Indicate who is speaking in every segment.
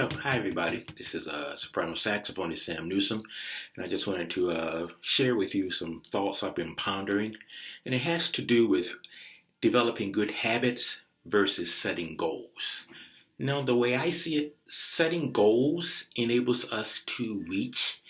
Speaker 1: Oh, hi everybody. This is soprano saxophonist Sam Newsom, and I just wanted to share with you some thoughts I've been pondering, and it has to do with developing good habits versus setting goals. Now, the way I see it, setting goals enables us to reach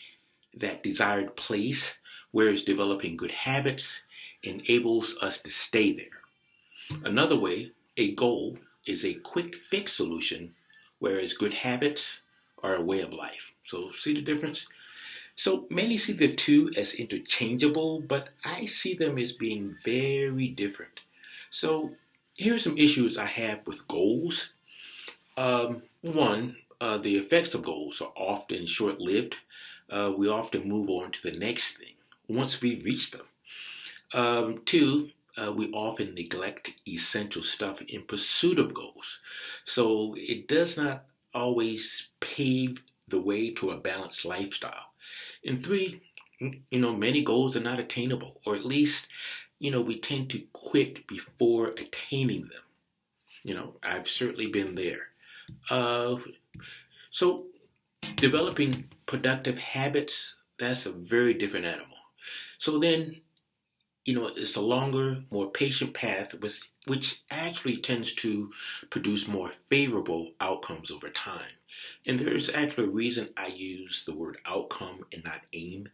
Speaker 1: that desired place, whereas developing good habits enables us to stay there. Another way, a goal is a quick fix solution, whereas good habits are a way of life. So, see the difference? So, many see the two as interchangeable, but I see them as being very different. So, here are some issues I have with goals. One, the effects of goals are often short lived. We often move on to the next thing once we reach them. Two, we often neglect essential stuff in pursuit of goals. So it does not always pave the way to a balanced lifestyle. And three, many goals are not attainable, or at least, we tend to quit before attaining them. I've certainly been there. Uh, so developing productive habits, that's a very different animal. So then it's a longer, more patient path, which actually tends to produce more favorable outcomes over time. And there's actually a reason I use the word outcome and not aim.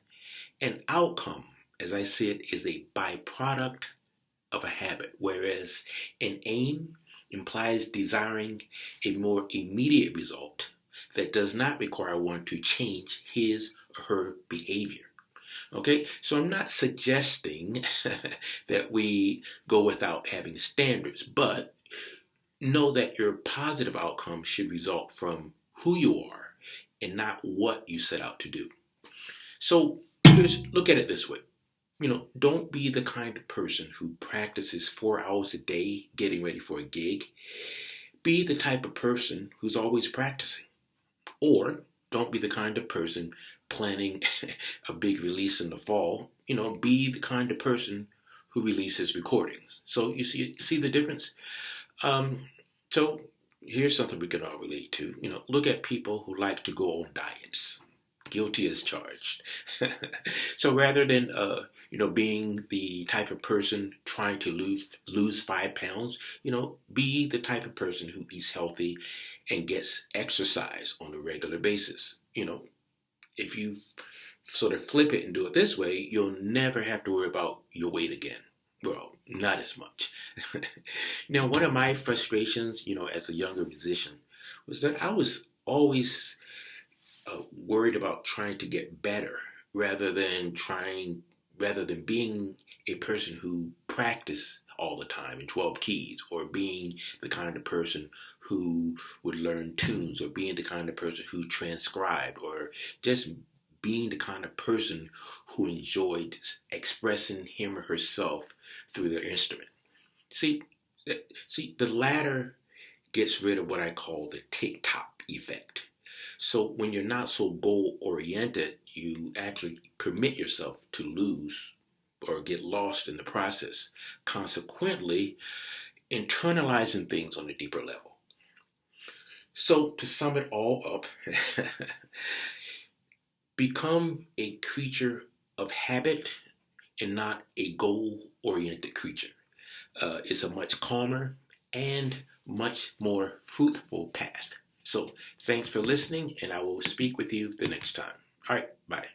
Speaker 1: An outcome, as I said, is a byproduct of a habit, whereas an aim implies desiring a more immediate result that does not require one to change his or her behavior. Okay, so I'm not suggesting that we go without having standards, but know that your positive outcome should result from who you are and not what you set out to do. So look at it this way. Don't be the kind of person who practices 4 hours a day getting ready for a gig. Be the type of person who's always practicing. Or don't be the kind of person planning a big release in the fall. Be the kind of person who releases recordings. So you see the difference? So here's something we can all relate to. Look at people who like to go on diets. Guilty as charged. So rather than being the type of person trying to lose 5 pounds, be the type of person who eats healthy and gets exercise on a regular basis. If you sort of flip it and do it this way, you'll never have to worry about your weight again. Well, not as much. Now, one of my frustrations, as a younger musician, was that I was always worried about trying to get better rather than being a person who practiced all the time in 12 keys, or being the kind of person who would learn tunes, or being the kind of person who transcribed, or just being the kind of person who enjoyed expressing him or herself through their instrument. See, the latter gets rid of what I call the tick-tock effect. So when you're not so goal-oriented, you actually permit yourself to lose or get lost in the process, consequently internalizing things on a deeper level. So to sum it all up, become a creature of habit and not a goal-oriented creature. It's a much calmer and much more fruitful path. So thanks for listening, and I will speak with you the next time. All right, bye.